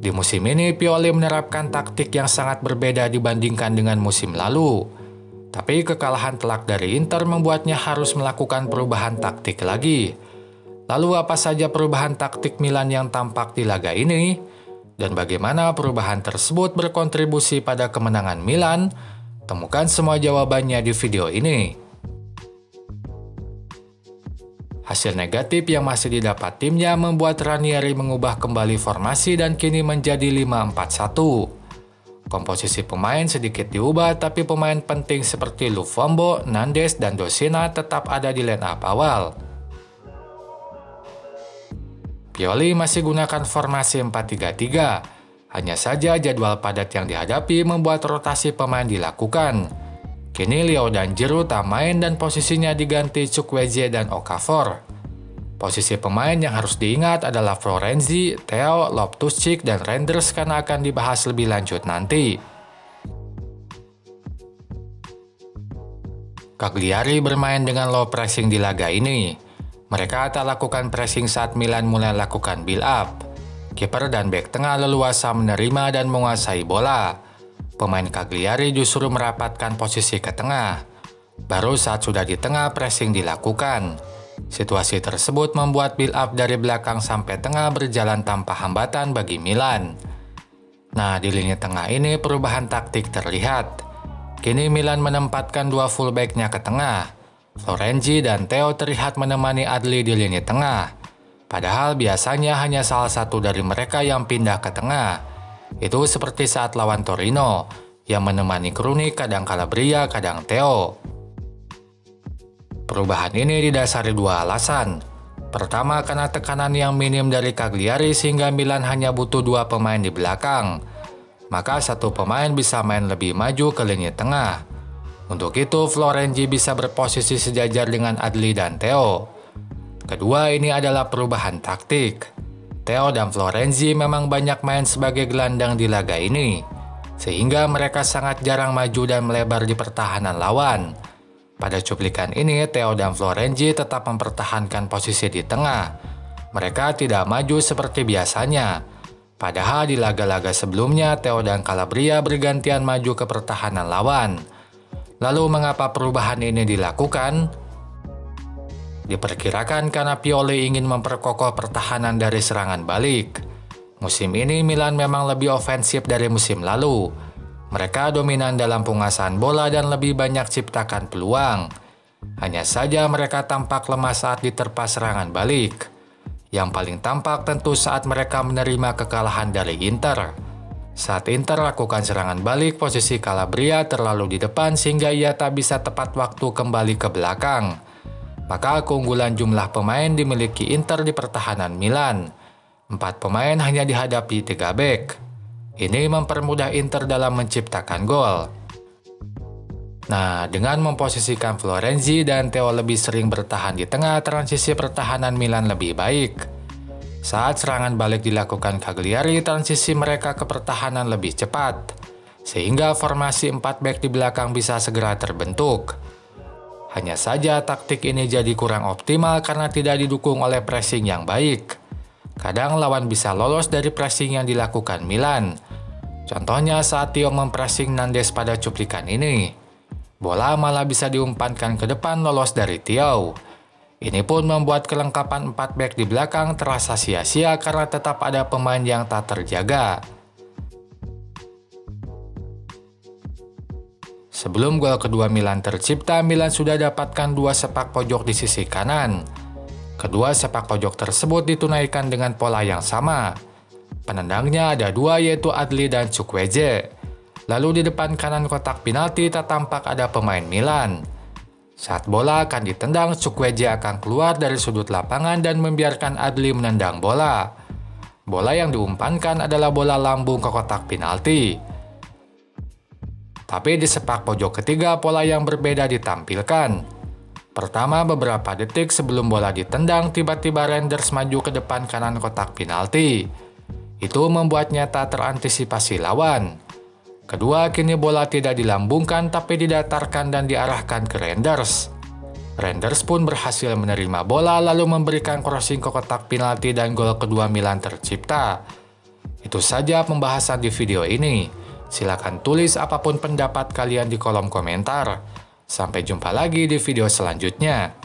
Di musim ini, Pioli menerapkan taktik yang sangat berbeda dibandingkan dengan musim lalu. Tapi kekalahan telak dari Inter membuatnya harus melakukan perubahan taktik lagi. Lalu apa saja perubahan taktik Milan yang tampak di laga ini? Dan bagaimana perubahan tersebut berkontribusi pada kemenangan Milan? Temukan semua jawabannya di video ini. Hasil negatif yang masih didapat timnya membuat Ranieri mengubah kembali formasi dan kini menjadi 5-4-1. Komposisi pemain sedikit diubah, tapi pemain penting seperti Lufombo, Nandes, dan Dosina tetap ada di line up awal. Pioli masih gunakan formasi 4-3-3. Hanya saja jadwal padat yang dihadapi membuat rotasi pemain dilakukan. Kini Leo dan Giroud tak main dan posisinya diganti Chukwueze dan Okafor. Posisi pemain yang harus diingat adalah Florenzi, Theo, Loftus-Cheek, dan Reinders karena akan dibahas lebih lanjut nanti. Cagliari bermain dengan low pressing di laga ini. Mereka tak lakukan pressing saat Milan mulai lakukan build up. Kiper dan bek tengah leluasa menerima dan menguasai bola. Pemain Cagliari justru merapatkan posisi ke tengah. Baru saat sudah di tengah pressing dilakukan. Situasi tersebut membuat build up dari belakang sampai tengah berjalan tanpa hambatan bagi Milan. Nah, di lini tengah ini perubahan taktik terlihat. Kini Milan menempatkan dua fullback-nya ke tengah. Florenzi dan Theo terlihat menemani Adli di lini tengah. Padahal biasanya hanya salah satu dari mereka yang pindah ke tengah. Itu seperti saat lawan Torino, yang menemani Krunic, kadang Calabria, kadang Theo. Perubahan ini didasari dua alasan. Pertama, karena tekanan yang minim dari Cagliari sehingga Milan hanya butuh dua pemain di belakang. Maka satu pemain bisa main lebih maju ke lini tengah. Untuk itu, Florenzi bisa berposisi sejajar dengan Adli dan Theo. Kedua, ini adalah perubahan taktik. Theo dan Florenzi memang banyak main sebagai gelandang di laga ini, sehingga mereka sangat jarang maju dan melebar di pertahanan lawan. Pada cuplikan ini, Theo dan Florenzi tetap mempertahankan posisi di tengah. Mereka tidak maju seperti biasanya. Padahal di laga-laga sebelumnya, Theo dan Calabria bergantian maju ke pertahanan lawan. Lalu mengapa perubahan ini dilakukan? Diperkirakan karena Pioli ingin memperkokoh pertahanan dari serangan balik. Musim ini Milan memang lebih ofensif dari musim lalu. Mereka dominan dalam penguasaan bola dan lebih banyak ciptakan peluang. Hanya saja mereka tampak lemah saat diterpa serangan balik. Yang paling tampak tentu saat mereka menerima kekalahan dari Inter. Saat Inter lakukan serangan balik, posisi Calabria terlalu di depan sehingga ia tak bisa tepat waktu kembali ke belakang. Maka keunggulan jumlah pemain dimiliki Inter di pertahanan Milan. 4 pemain hanya dihadapi 3 bek. Ini mempermudah Inter dalam menciptakan gol. Nah, dengan memposisikan Florenzi dan Theo lebih sering bertahan di tengah, transisi pertahanan Milan lebih baik. Saat serangan balik dilakukan Cagliari, transisi mereka ke pertahanan lebih cepat. Sehingga formasi 4 bek di belakang bisa segera terbentuk. Hanya saja taktik ini jadi kurang optimal karena tidak didukung oleh pressing yang baik. Kadang lawan bisa lolos dari pressing yang dilakukan Milan. Contohnya saat Theo mempressing Nandes pada cuplikan ini. Bola malah bisa diumpankan ke depan lolos dari Theo. Ini pun membuat kelengkapan 4 bek di belakang terasa sia-sia karena tetap ada pemain yang tak terjaga. Sebelum gol kedua Milan tercipta, Milan sudah dapatkan 2 sepak pojok di sisi kanan. Kedua sepak pojok tersebut ditunaikan dengan pola yang sama. Penendangnya ada 2 yaitu Adli dan Chukwueze. Lalu di depan kanan kotak penalti tak tampak ada pemain Milan. Saat bola akan ditendang, Chukwueze akan keluar dari sudut lapangan dan membiarkan Adli menendang bola. Bola yang diumpankan adalah bola lambung ke kotak penalti. Tapi di sepak pojok ketiga, pola yang berbeda ditampilkan. Pertama, beberapa detik sebelum bola ditendang, tiba-tiba Reinders maju ke depan kanan kotak penalti. Itu membuatnya tak terantisipasi lawan. Kedua, kini bola tidak dilambungkan tapi didatarkan dan diarahkan ke Reinders. Reinders pun berhasil menerima bola lalu memberikan crossing ke kotak penalti dan gol kedua Milan tercipta. Itu Itu saja pembahasan di video ini. Silakan tulis apapun pendapat kalian di kolom komentar. Sampai jumpa lagi di video selanjutnya.